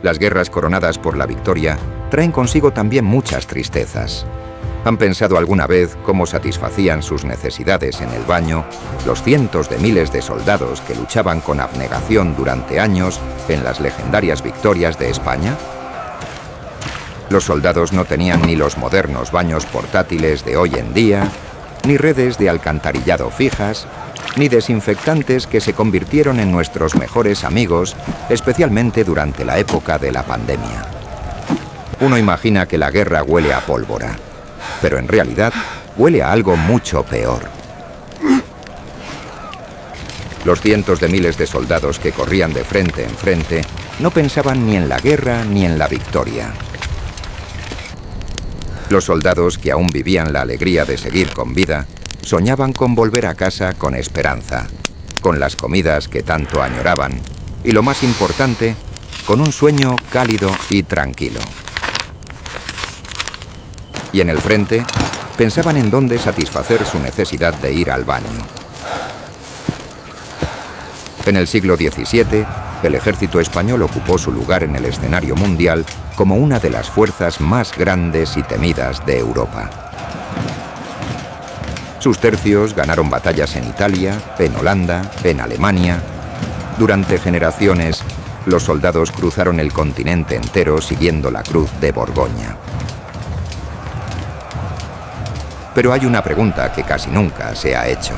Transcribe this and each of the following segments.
Las guerras coronadas por la victoria traen consigo también muchas tristezas. ¿Han pensado alguna vez cómo satisfacían sus necesidades en el baño los cientos de miles de soldados que luchaban con abnegación durante años en las legendarias victorias de España? Los soldados no tenían ni los modernos baños portátiles de hoy en día, ni redes de alcantarillado fijas, ni desinfectantes que se convirtieron en nuestros mejores amigos, especialmente durante la época de la pandemia. Uno imagina que la guerra huele a pólvora, pero en realidad huele a algo mucho peor. Los cientos de miles de soldados que corrían de frente en frente no pensaban ni en la guerra ni en la victoria. Los soldados que aún vivían la alegría de seguir con vida soñaban con volver a casa con esperanza, con las comidas que tanto añoraban y, lo más importante, con un sueño cálido y tranquilo. Y en el frente, pensaban en dónde satisfacer su necesidad de ir al baño. En el siglo XVII, el ejército español ocupó su lugar en el escenario mundial como una de las fuerzas más grandes y temidas de Europa. Sus tercios ganaron batallas en Italia, en Holanda, en Alemania. Durante generaciones, los soldados cruzaron el continente entero siguiendo la cruz de Borgoña. Pero hay una pregunta que casi nunca se ha hecho.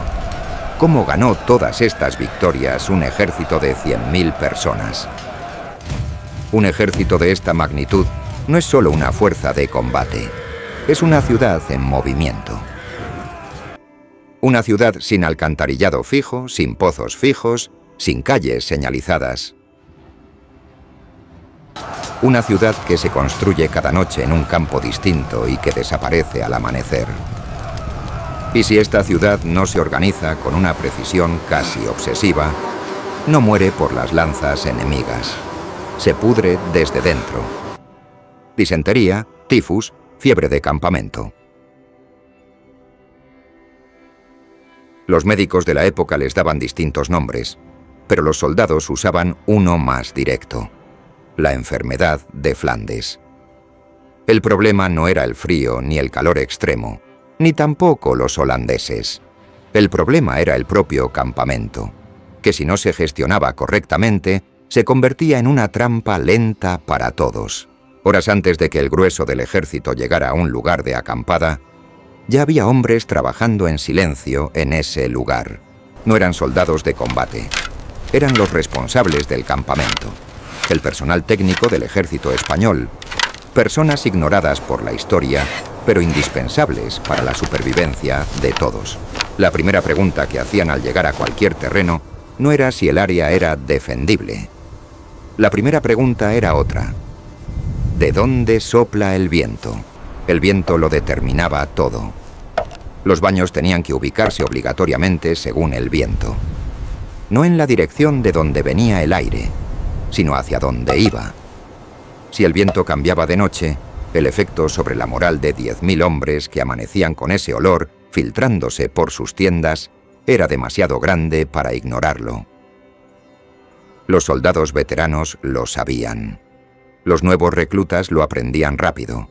¿Cómo ganó todas estas victorias un ejército de 100.000 personas? Un ejército de esta magnitud no es solo una fuerza de combate, es una ciudad en movimiento. Una ciudad sin alcantarillado fijo, sin pozos fijos, sin calles señalizadas. Una ciudad que se construye cada noche en un campo distinto y que desaparece al amanecer. Y si esta ciudad no se organiza con una precisión casi obsesiva, no muere por las lanzas enemigas. Se pudre desde dentro. Disentería, tifus, fiebre de campamento. Los médicos de la época les daban distintos nombres, pero los soldados usaban uno más directo: la enfermedad de Flandes. El problema no era el frío ni el calor extremo, ni tampoco los holandeses. El problema era el propio campamento, que si no se gestionaba correctamente, se convertía en una trampa lenta para todos. Horas antes de que el grueso del ejército llegara a un lugar de acampada, ya había hombres trabajando en silencio en ese lugar. No eran soldados de combate, eran los responsables del campamento, el personal técnico del ejército español, personas ignoradas por la historia, pero indispensables para la supervivencia de todos. La primera pregunta que hacían al llegar a cualquier terreno no era si el área era defendible. La primera pregunta era otra: ¿de dónde sopla el viento? El viento lo determinaba todo. Los baños tenían que ubicarse obligatoriamente según el viento. No en la dirección de donde venía el aire, sino hacia donde iba. Si el viento cambiaba de noche, el efecto sobre la moral de 10.000 hombres que amanecían con ese olor filtrándose por sus tiendas era demasiado grande para ignorarlo. Los soldados veteranos lo sabían. Los nuevos reclutas lo aprendían rápido.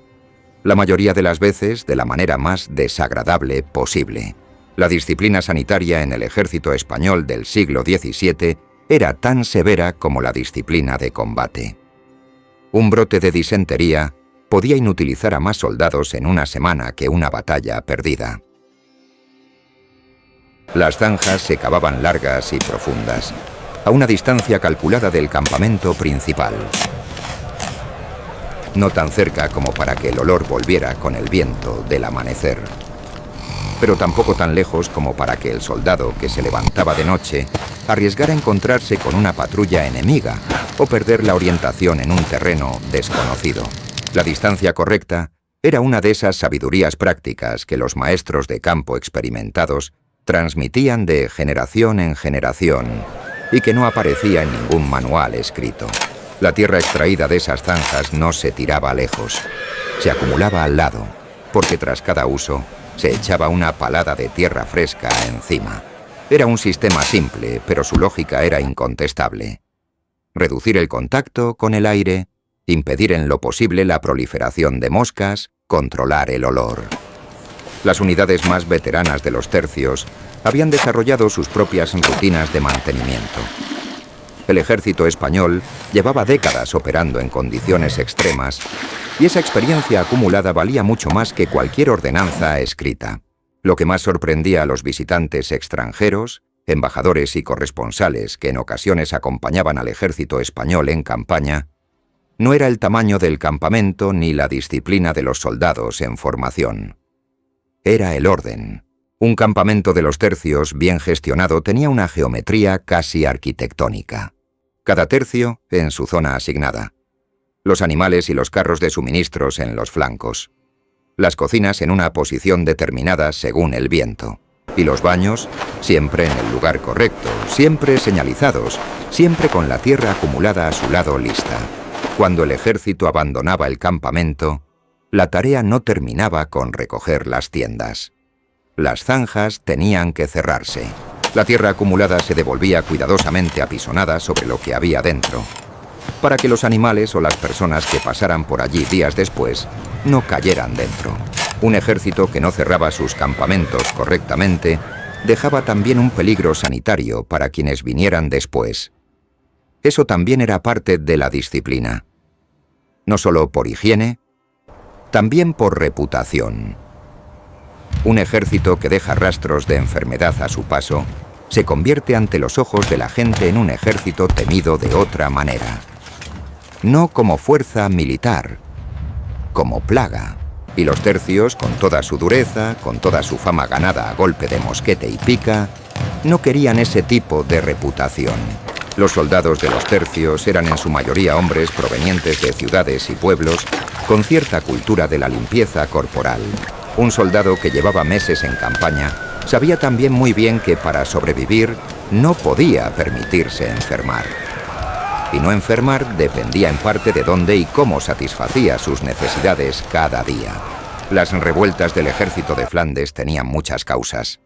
La mayoría de las veces de la manera más desagradable posible. La disciplina sanitaria en el ejército español del siglo XVII era tan severa como la disciplina de combate. Un brote de disentería podía inutilizar a más soldados en una semana que una batalla perdida. Las zanjas se cavaban largas y profundas, a una distancia calculada del campamento principal. No tan cerca como para que el olor volviera con el viento del amanecer, pero tampoco tan lejos como para que el soldado que se levantaba de noche arriesgara encontrarse con una patrulla enemiga o perder la orientación en un terreno desconocido. La distancia correcta era una de esas sabidurías prácticas que los maestros de campo experimentados transmitían de generación en generación y que no aparecía en ningún manual escrito. La tierra extraída de esas zanjas no se tiraba lejos, se acumulaba al lado, porque tras cada uso se echaba una palada de tierra fresca encima. Era un sistema simple, pero su lógica era incontestable. Reducir el contacto con el aire impedir en lo posible la proliferación de moscas, controlar el olor. Las unidades más veteranas de los tercios habían desarrollado sus propias rutinas de mantenimiento. El ejército español llevaba décadas operando en condiciones extremas y esa experiencia acumulada valía mucho más que cualquier ordenanza escrita. Lo que más sorprendía a los visitantes extranjeros, embajadores y corresponsales que en ocasiones acompañaban al ejército español en campaña, no era el tamaño del campamento ni la disciplina de los soldados en formación. Era el orden. Un campamento de los tercios bien gestionado tenía una geometría casi arquitectónica. Cada tercio en su zona asignada. Los animales y los carros de suministros en los flancos. Las cocinas en una posición determinada según el viento. Y los baños siempre en el lugar correcto, siempre señalizados, siempre con la tierra acumulada a su lado lista. Cuando el ejército abandonaba el campamento, la tarea no terminaba con recoger las tiendas. Las zanjas tenían que cerrarse. La tierra acumulada se devolvía cuidadosamente apisonada sobre lo que había dentro, para que los animales o las personas que pasaran por allí días después no cayeran dentro. Un ejército que no cerraba sus campamentos correctamente dejaba también un peligro sanitario para quienes vinieran después. Eso también era parte de la disciplina. No solo por higiene, también por reputación. Un ejército que deja rastros de enfermedad a su paso se convierte ante los ojos de la gente en un ejército temido de otra manera. No como fuerza militar, como plaga. Y los tercios, con toda su dureza, con toda su fama ganada a golpe de mosquete y pica, no querían ese tipo de reputación. Los soldados de los tercios eran en su mayoría hombres provenientes de ciudades y pueblos con cierta cultura de la limpieza corporal. Un soldado que llevaba meses en campaña sabía también muy bien que para sobrevivir no podía permitirse enfermar. Y no enfermar dependía en parte de dónde y cómo satisfacía sus necesidades cada día. Las revueltas del ejército de Flandes tenían muchas causas.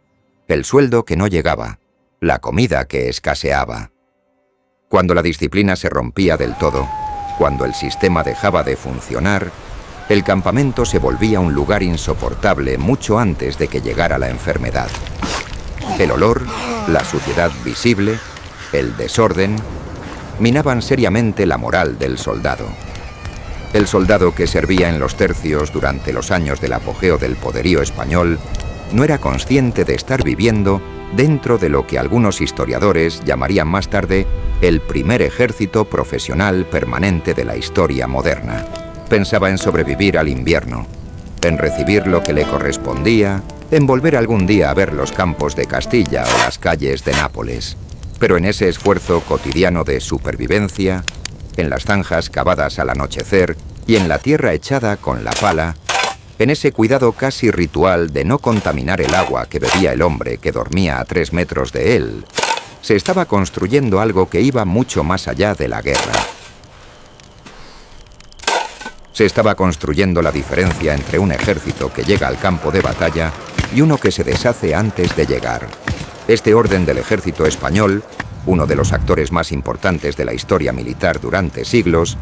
El sueldo que no llegaba, la comida que escaseaba. Cuando la disciplina se rompía del todo, cuando el sistema dejaba de funcionar, el campamento se volvía un lugar insoportable mucho antes de que llegara la enfermedad. El olor, la suciedad visible, el desorden, minaban seriamente la moral del soldado. El soldado que servía en los tercios durante los años del apogeo del poderío español no era consciente de estar viviendo dentro de lo que algunos historiadores llamarían más tarde el primer ejército profesional permanente de la historia moderna. Pensaba en sobrevivir al invierno, en recibir lo que le correspondía, en volver algún día a ver los campos de Castilla o las calles de Nápoles. Pero en ese esfuerzo cotidiano de supervivencia, en las zanjas cavadas al anochecer y en la tierra echada con la pala, en ese cuidado casi ritual de no contaminar el agua que bebía el hombre que dormía a 3 metros de él, se estaba construyendo algo que iba mucho más allá de la guerra. Se estaba construyendo la diferencia entre un ejército que llega al campo de batalla y uno que se deshace antes de llegar. Este orden del ejército español, uno de los actores más importantes de la historia militar durante siglos,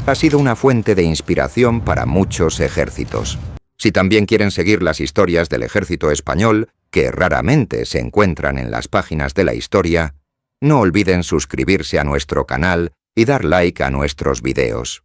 ha sido una fuente de inspiración para muchos ejércitos. Si también quieren seguir las historias del ejército español, que raramente se encuentran en las páginas de la historia, no olviden suscribirse a nuestro canal y dar like a nuestros videos.